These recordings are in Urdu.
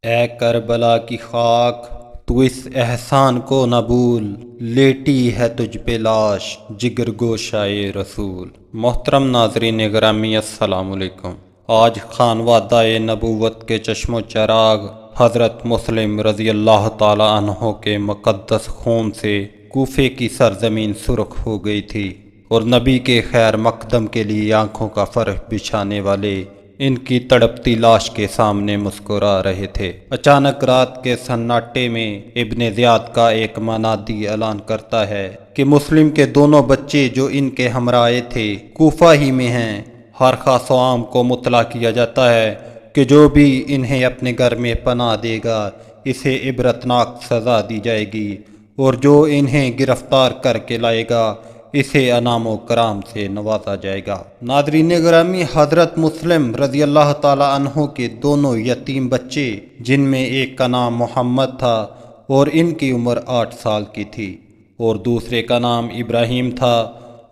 اے کربلا کی خاک، تو اس احسان کو نہ بھول، لیٹی ہے تجھ پہ لاش جگر گوشائے رسول۔ محترم ناظرین گرامی، السلام علیکم۔ آج خانوادہ نبوت کے چشم و چراغ حضرت مسلم رضی اللہ تعالی عنہ کے مقدس خون سے کوفے کی سرزمین سرخ ہو گئی تھی، اور نبی کے خیر مقدم کے لیے آنکھوں کا فرش بچھانے والے ان کی تڑپتی لاش کے سامنے مسکرا رہے تھے۔ اچانک رات کے سناٹے میں ابن زیاد کا ایک منادی اعلان کرتا ہے کہ مسلم کے دونوں بچے جو ان کے ہمراہ تھے کوفہ ہی میں ہیں۔ ہر خاص و عام کو مطلع کیا جاتا ہے کہ جو بھی انہیں اپنے گھر میں پناہ دے گا اسے عبرتناک سزا دی جائے گی، اور جو انہیں گرفتار کر کے لائے گا اسے انعام و کرام سے نوازا جائے گا۔ ناظرین گرامی، حضرت مسلم رضی اللہ تعالی عنہ کے دونوں یتیم بچے، جن میں ایک کا نام محمد تھا اور ان کی عمر 8 سال کی تھی، اور دوسرے کا نام ابراہیم تھا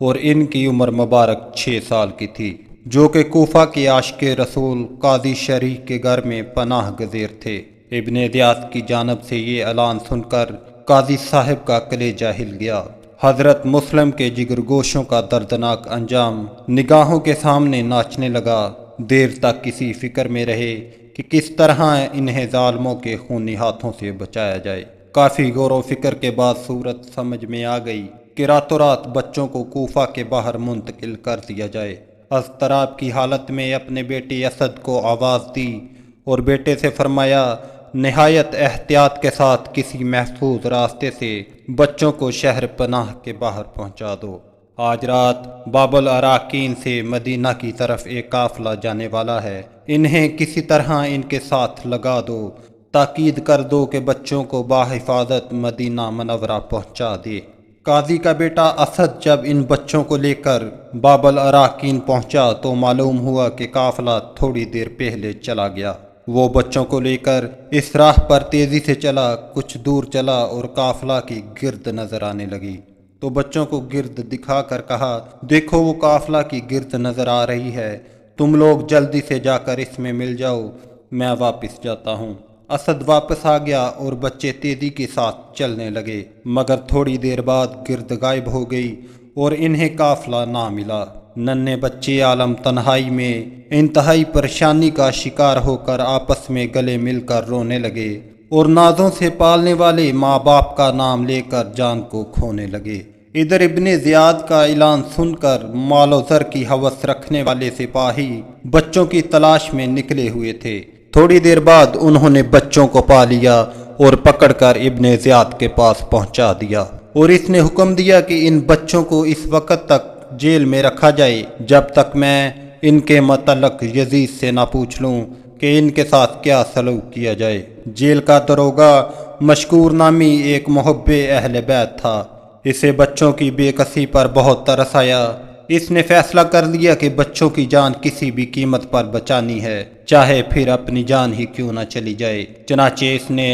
اور ان کی عمر مبارک 6 سال کی تھی، جو کہ کوفہ کے عاشق رسول قاضی شریح کے گھر میں پناہ گزیر تھے۔ ابن زیاد کی جانب سے یہ اعلان سن کر قاضی صاحب کا کلیجہ ہل گیا۔ حضرت مسلم کے جگر گوشوں کا دردناک انجام نگاہوں کے سامنے ناچنے لگا۔ دیر تک کسی فکر میں رہے کہ کس طرح انہیں ظالموں کے خونی ہاتھوں سے بچایا جائے۔ کافی غور و فکر کے بعد صورت سمجھ میں آ گئی کہ راتوں رات بچوں کو کوفہ کے باہر منتقل کر دیا جائے۔ اضطراب کی حالت میں اپنے بیٹے اسد کو آواز دی اور بیٹے سے فرمایا، نہایت احتیاط کے ساتھ کسی محفوظ راستے سے بچوں کو شہر پناہ کے باہر پہنچا دو۔ آج رات باب الاراکین سے مدینہ کی طرف ایک قافلہ جانے والا ہے، انہیں کسی طرح ان کے ساتھ لگا دو، تاکید کر دو کہ بچوں کو بحفاظت مدینہ منورہ پہنچا دے۔ قاضی کا بیٹا اسد جب ان بچوں کو لے کر باب الاراکین پہنچا تو معلوم ہوا کہ قافلہ تھوڑی دیر پہلے چلا گیا۔ وہ بچوں کو لے کر اس راہ پر تیزی سے چلا، کچھ دور چلا اور قافلہ کی گرد نظر آنے لگی، تو بچوں کو گرد دکھا کر کہا، دیکھو وہ قافلہ کی گرد نظر آ رہی ہے، تم لوگ جلدی سے جا کر اس میں مل جاؤ، میں واپس جاتا ہوں۔ اسد واپس آ گیا اور بچے تیزی کے ساتھ چلنے لگے، مگر تھوڑی دیر بعد گرد غائب ہو گئی اور انہیں قافلہ نہ ملا۔ ننھے بچے عالم تنہائی میں انتہائی پریشانی کا شکار ہو کر آپس میں گلے مل کر رونے لگے اور نازوں سے پالنے والے ماں باپ کا نام لے کر جان کو کھونے لگے۔ ادھر ابن زیاد کا اعلان سن کر مال و زر کی ہوس رکھنے والے سپاہی بچوں کی تلاش میں نکلے ہوئے تھے۔ تھوڑی دیر بعد انہوں نے بچوں کو پا لیا اور پکڑ کر ابن زیاد کے پاس پہنچا دیا، اور اس نے حکم دیا کہ ان بچوں کو اس وقت تک جیل میں رکھا جائے جب تک میں ان کے متعلق یزید سے نہ پوچھ لوں کہ ان کے ساتھ کیا سلوک کیا جائے۔ جیل کا داروغہ مشکور نامی ایک محب اہل بیت تھا، اسے بچوں کی بے کسی پر بہت ترس آیا۔ اس نے فیصلہ کر لیا کہ بچوں کی جان کسی بھی قیمت پر بچانی ہے، چاہے پھر اپنی جان ہی کیوں نہ چلی جائے۔ چنانچہ اس نے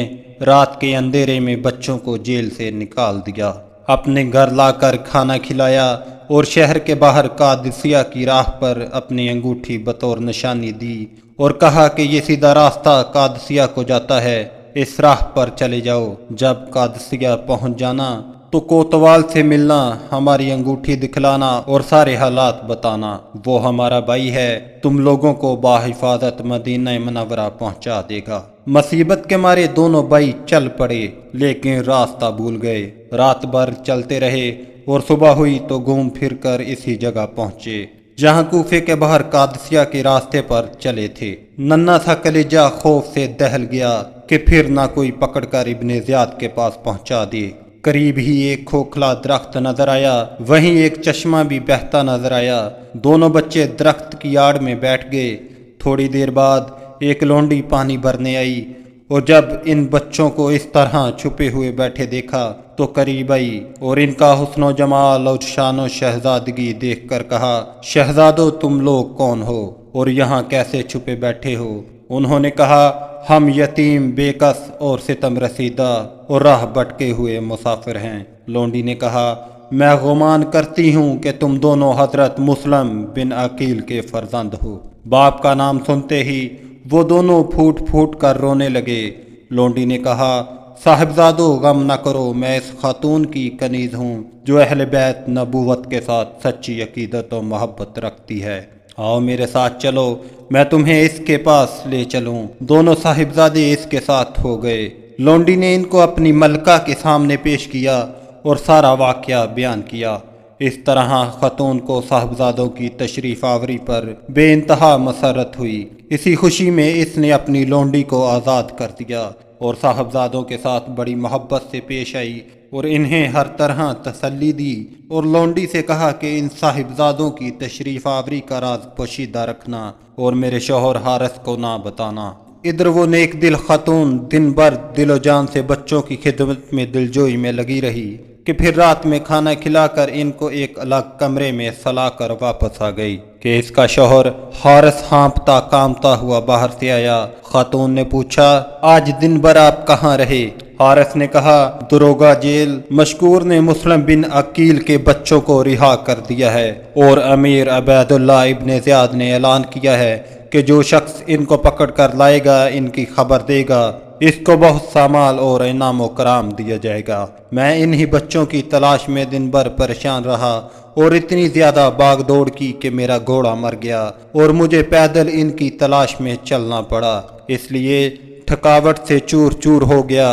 رات کے اندھیرے میں بچوں کو جیل سے نکال دیا، اپنے گھر لا کر کھانا کھلایا اور شہر کے باہر قادسیہ کی راہ پر اپنی انگوٹھی بطور نشانی دی اور کہا کہ یہ سیدھا راستہ قادسیہ کو جاتا ہے، اس راہ پر چلے جاؤ۔ جب قادسیہ پہنچ جانا تو کوتوال سے ملنا، ہماری انگوٹھی دکھلانا اور سارے حالات بتانا، وہ ہمارا بھائی ہے، تم لوگوں کو بحفاظت مدینہ منورہ پہنچا دے گا۔ مصیبت کے مارے دونوں بھائی چل پڑے، لیکن راستہ بھول گئے۔ رات بھر چلتے رہے اور صبح ہوئی تو گھوم پھر کر اسی جگہ پہنچے جہاں کوفے کے باہر قادسیہ کے راستے پر چلے تھے۔ ننھا سا کلیجہ خوف سے دہل گیا کہ پھر نہ کوئی پکڑ کر ابن زیاد کے پاس پہنچا دے۔ قریب ہی ایک کھوکھلا درخت نظر آیا، وہیں ایک چشمہ بھی بہتا نظر آیا۔ دونوں بچے درخت کی آڑ میں بیٹھ گئے۔ تھوڑی دیر بعد ایک لونڈی پانی بھرنے آئی، اور جب ان بچوں کو اس طرح چھپے ہوئے بیٹھے دیکھا تو قریب آئی اور ان کا حسن و جمال اور شان و شہزادگی دیکھ کر کہا، شہزادو تم لوگ کون ہو اور یہاں کیسے چھپے بیٹھے ہو؟ انہوں نے کہا، ہم یتیم، بے کس اور ستم رسیدہ اور راہ بھٹکے ہوئے مسافر ہیں۔ لونڈی نے کہا، میں گمان کرتی ہوں کہ تم دونوں حضرت مسلم بن عقیل کے فرزند ہو۔ باپ کا نام سنتے ہی وہ دونوں پھوٹ پھوٹ کر رونے لگے۔ لونڈی نے کہا، صاحبزادو غم نہ کرو، میں اس خاتون کی کنیز ہوں جو اہل بیت نبوت کے ساتھ سچی عقیدت و محبت رکھتی ہے۔ آؤ میرے ساتھ چلو، میں تمہیں اس کے پاس لے چلوں۔ دونوں صاحبزادے اس کے ساتھ ہو گئے۔ لونڈی نے ان کو اپنی ملکہ کے سامنے پیش کیا اور سارا واقعہ بیان کیا۔ اس طرح خاتون کو صاحبزادوں کی تشریف آوری پر بے انتہا مسرت ہوئی۔ اسی خوشی میں اس نے اپنی لونڈی کو آزاد کر دیا اور صاحبزادوں کے ساتھ بڑی محبت سے پیش آئی اور انہیں ہر طرح تسلی دی اور لونڈی سے کہا کہ ان صاحبزادوں کی تشریف آوری کا راز پوشیدہ رکھنا اور میرے شوہر حارث کو نہ بتانا۔ ادھر وہ نیک دل خاتون دن بھر دل و جان سے بچوں کی خدمت میں دلجوئی میں لگی رہی کہ پھر رات میں کھانا کھلا کر ان کو ایک الگ کمرے میں سلا کر واپس آ گئی کہ اس کا شوہر حارث ہانپتا کامتا ہوا باہر سے آیا۔ خاتون نے پوچھا، آج دن بھر آپ کہاں رہے؟ حارث نے کہا، دروگا جیل مشکور نے مسلم بن عقیل کے بچوں کو رہا کر دیا ہے اور امیر عبید اللہ ابن زیاد نے اعلان کیا ہے کہ جو شخص ان کو پکڑ کر لائے گا ان کی خبر دے گا، اس کو بہت سا مال اور انعام و کرام دیا جائے گا۔ میں انہی بچوں کی تلاش میں دن بھر پریشان رہا اور اتنی زیادہ باغ دوڑ کی کہ میرا گھوڑا مر گیا اور مجھے پیدل ان کی تلاش میں چلنا پڑا، اس لیے تھکاوٹ سے چور چور ہو گیا۔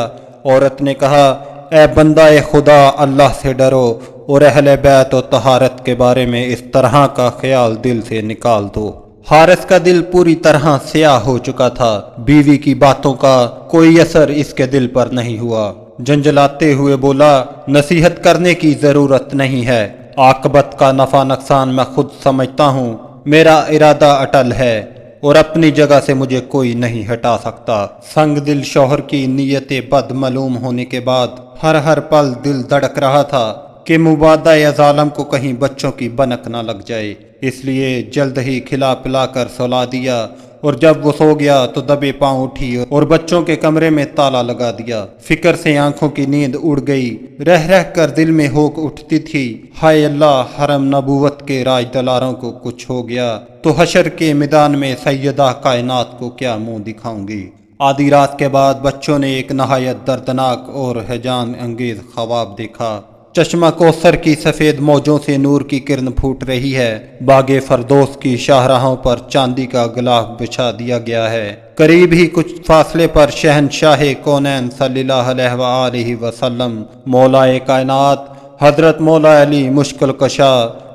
عورت نے کہا، اے بندہ خدا، اللہ سے ڈرو اور اہل بیت و طہارت کے بارے میں اس طرح کا خیال دل سے نکال دو۔ حارث کا دل پوری طرح سیاہ ہو چکا تھا۔ بیوی کی باتوں کا کوئی اثر اس کے دل پر نہیں ہوا۔ جنجلاتے ہوئے بولا، نصیحت کرنے کی ضرورت نہیں ہے، عاقبت کا نفع نقصان میں خود سمجھتا ہوں۔ میرا ارادہ اٹل ہے اور اپنی جگہ سے مجھے کوئی نہیں ہٹا سکتا۔ سنگ دل شوہر کی نیت بد معلوم ہونے کے بعد ہر پل دل دھڑک رہا تھا کہ مبادہ یا ظالم کو کہیں بچوں کی بنک نہ لگ جائے، اس لیے جلد ہی کھلا پلا کر سلا دیا اور جب وہ سو گیا تو دبے پاؤں اٹھی اور بچوں کے کمرے میں تالا لگا دیا۔ فکر سے آنکھوں کی نیند اڑ گئی، رہ کر دل میں ہوک اٹھتی تھی، ہائے اللہ، حرم نبوت کے راج دلاروں کو کچھ ہو گیا تو حشر کے میدان میں سیدہ کائنات کو کیا منہ دکھاؤں گی۔ آدھی رات کے بعد بچوں نے ایک نہایت دردناک اور ہیجان انگیز خواب دیکھا۔ چشمہ کوثر کی سفید موجوں سے نور کی کرن پھوٹ رہی ہے، باغ فردوس کی شاہراہوں پر چاندی کا غلاف بچھا دیا گیا ہے، قریب ہی کچھ فاصلے پر شہنشاہ کونین صلی اللہ علیہ وآلہ وسلم مولائے کائنات حضرت مولا علی مشکل کشا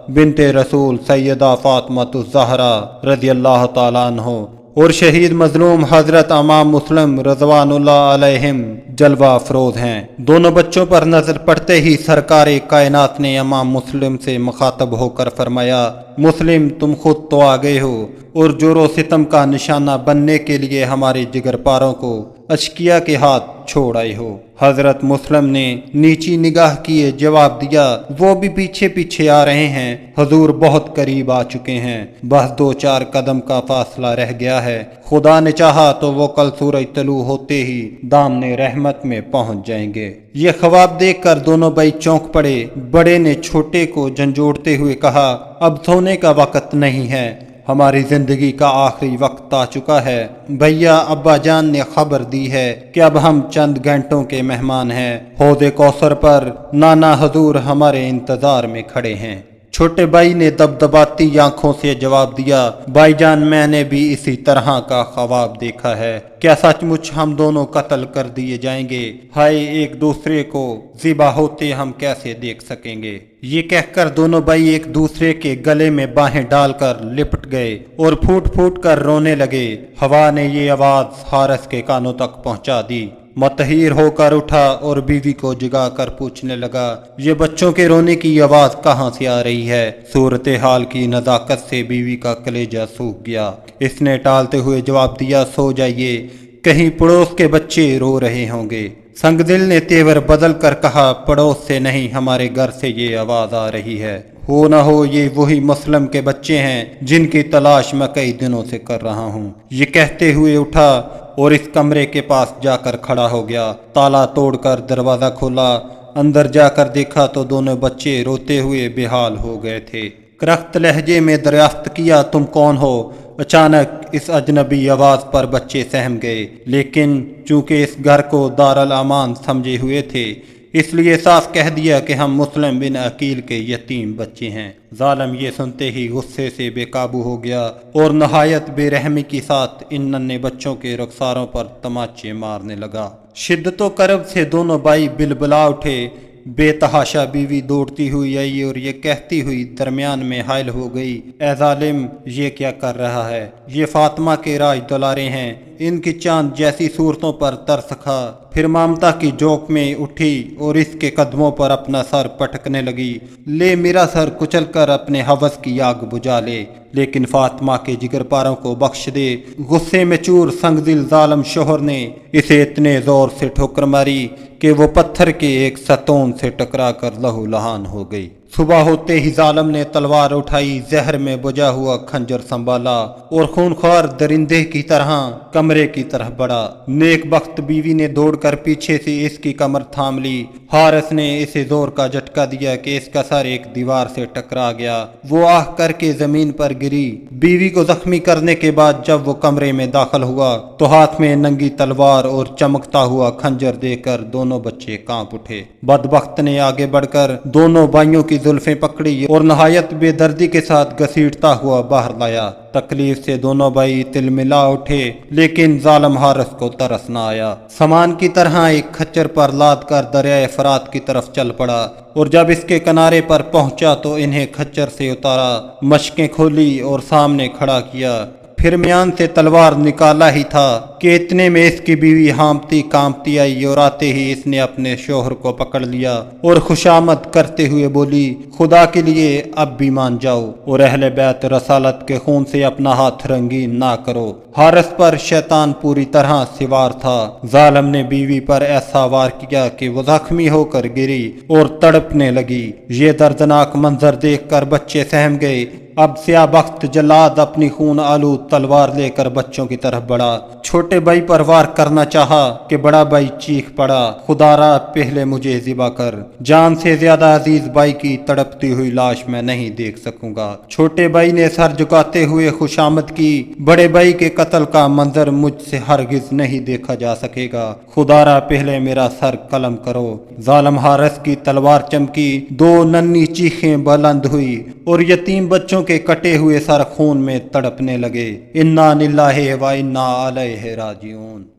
بنت رسول سیدہ فاطمۃ الزہرا رضی اللہ تعالیٰ عنہ اور شہید مظلوم حضرت امام مسلم رضوان اللہ علیہم جلوہ افروز ہیں۔ دونوں بچوں پر نظر پڑتے ہی سرکار کائنات نے امام مسلم سے مخاطب ہو کر فرمایا، مسلم تم خود تو آ گئے ہو اور جور و ستم کا نشانہ بننے کے لیے ہمارے جگر پاروں کو اشکیا کے ہاتھ چھوڑ آئے ہو۔ حضرت مسلم نے نیچی نگاہ کیے جواب دیا، وہ بھی پیچھے پیچھے آ رہے ہیں، حضور بہت قریب آ چکے ہیں، بس 2-4 قدم کا فاصلہ رہ گیا ہے، خدا نے چاہا تو وہ کل سورج طلوع ہوتے ہی دامن رحمت میں پہنچ جائیں گے۔ یہ خواب دیکھ کر دونوں بھائی چونک پڑے۔ بڑے نے چھوٹے کو جھنجھوڑتے ہوئے کہا، اب سونے کا وقت نہیں ہے، ہماری زندگی کا آخری وقت آ چکا ہے، بھیا ابا جان نے خبر دی ہے کہ اب ہم چند گھنٹوں کے مہمان ہیں، حوض کوثر پر نانا حضور ہمارے انتظار میں کھڑے ہیں۔ چھوٹے بھائی نے دبدباتی آنکھوں سے جواب دیا، بھائی جان میں نے بھی اسی طرح کا خواب دیکھا ہے، کیا سچ مچ ہم دونوں قتل کر دیے جائیں گے؟ ہائے ایک دوسرے کو ذبح ہوتے ہم کیسے دیکھ سکیں گے؟ یہ کہہ کر دونوں بھائی ایک دوسرے کے گلے میں باہیں ڈال کر لپٹ گئے اور پھوٹ پھوٹ کر رونے لگے۔ ہوا نے یہ آواز حارث کے کانوں تک پہنچا دی۔ متحیر ہو کر اٹھا اور بیوی کو جگا کر پوچھنے لگا، یہ بچوں کے رونے کی آواز کہاں سے آ رہی ہے؟ صورتحال کی نزاکت سے بیوی کا کلیجہ سوکھ گیا۔ اس نے ٹالتے ہوئے جواب دیا، سو جائیے، کہیں پڑوس کے بچے رو رہے ہوں گے۔ سنگ دل نے تیور بدل کر کہا، پڑوس سے نہیں، ہمارے گھر سے یہ آواز آ رہی ہے، ہو نہ ہو یہ وہی مسلم کے بچے ہیں جن کی تلاش میں کئی دنوں سے کر رہا ہوں۔ یہ کہتے ہوئے اٹھا اور اس کمرے کے پاس جا کر کھڑا ہو گیا۔ تالا توڑ کر دروازہ کھولا، اندر جا کر دیکھا تو دونوں بچے روتے ہوئے بے حال ہو گئے تھے۔ کرخت لہجے میں دریافت کیا، تم کون ہو؟ اچانک اس اجنبی آواز پر بچے سہم گئے، لیکن چونکہ اس گھر کو دارالامان سمجھے ہوئے تھے اس لیے صاف کہہ دیا کہ ہم مسلم بن عقیل کے یتیم بچے ہیں۔ ظالم یہ سنتے ہی غصے سے بے قابو ہو گیا اور نہایت بے رحمی کے ساتھ ان ننھے بچوں کے رخساروں پر تماچے مارنے لگا۔ شدت و کرب سے دونوں بھائی بلبلا اٹھے۔ بے تحاشا بیوی دوڑتی ہوئی آئی اور یہ کہتی ہوئی درمیان میں حائل ہو گئی، اے ظالم، یہ کیا کر رہا ہے؟ یہ فاطمہ کے راج دلارے ہیں، ان کی چاند جیسی صورتوں پر ترس کھا۔ پھر ممتا کی جوک میں اٹھی اور اس کے قدموں پر اپنا سر پٹکنے لگی، لے میرا سر کچل کر اپنے ہوس کی آگ بجھا لے، لیکن فاطمہ کے جگر پاروں کو بخش دے۔ غصے میں چور سنگدل ظالم شوہر نے اسے اتنے زور سے ٹھوکر ماری کہ وہ پتھر کے ایک ستون سے ٹکرا کر لہو لہان ہو گئی۔ صبح ہوتے ہی ظالم نے تلوار اٹھائی، زہر میں بجھا ہوا خنجر سنبھالا اور خونخوار درندے کی طرح کمرے کی طرف بڑھا۔ نیک بخت بیوی نے دوڑ کر پیچھے سے اس کی کمر تھام لی۔ حارث نے اسے زور کا جھٹکا دیا کہ اس کا سر ایک دیوار سے ٹکرا گیا۔ وہ آہ کر کے زمین پر گری۔ بیوی کو زخمی کرنے کے بعد جب وہ کمرے میں داخل ہوا تو ہاتھ میں ننگی تلوار اور چمکتا ہوا خنجر دے کر دونوں بچے کانپ اٹھے۔ بدبخت نے آگے بڑھ کر دونوں بھائیوں کی زلفیں پکڑی اور نہایت بے دردی کے ساتھ گھسیٹتا ہوا باہر لایا۔ تکلیف سے دونوں بھائی تل ملا اٹھے، لیکن ظالم حارث کو ترس نہ آیا۔ سامان کی طرح ایک کھچر پر لاد کر دریائے فرات کی طرف چل پڑا اور جب اس کے کنارے پر پہنچا تو انہیں کھچر سے اتارا، مشقیں کھولی اور سامنے کھڑا کیا۔ پھر میان سے تلوار نکالا ہی تھا کہ اتنے میں اس کی بیوی ہامتی کانپتی آئی اور آتے ہی اس نے اپنے شوہر کو پکڑ لیا اور خوشامد کرتے ہوئے بولی، خدا کے لیے اب بھی مان جاؤ اور اہل بیت رسالت کے خون سے اپنا ہاتھ رنگین نہ کرو۔ حارث پر شیطان پوری طرح سوار تھا۔ ظالم نے بیوی پر ایسا وار کیا کہ وہ زخمی ہو کر گری اور تڑپنے لگی۔ یہ دردناک منظر دیکھ کر بچے سہم گئے۔ اب سیاہ بخت جلاد اپنی خون آلود تلوار لے کر بچوں کی طرف بڑھا۔ چھوٹے بھائی پر وار کرنا چاہا کہ بڑا بھائی چیخ پڑا، خدا را پہلے مجھے ذبح کر، جان سے زیادہ عزیز بھائی کی تڑپتی ہوئی لاش میں نہیں دیکھ سکوں گا۔ چھوٹے بھائی نے سر جھکاتے ہوئے خوشامد کی، بڑے بھائی کے قتل کا منظر مجھ سے ہرگز نہیں دیکھا جا سکے گا، خدا را پہلے میرا سر قلم کرو۔ ظالم حارث کی تلوار چمکی، دو ننھی چیخیں بلند ہوئی اور یتیم بچوں کے کٹے ہوئے سر خون میں تڑپنے لگے۔ انا للہ و انا الیہ راجعون۔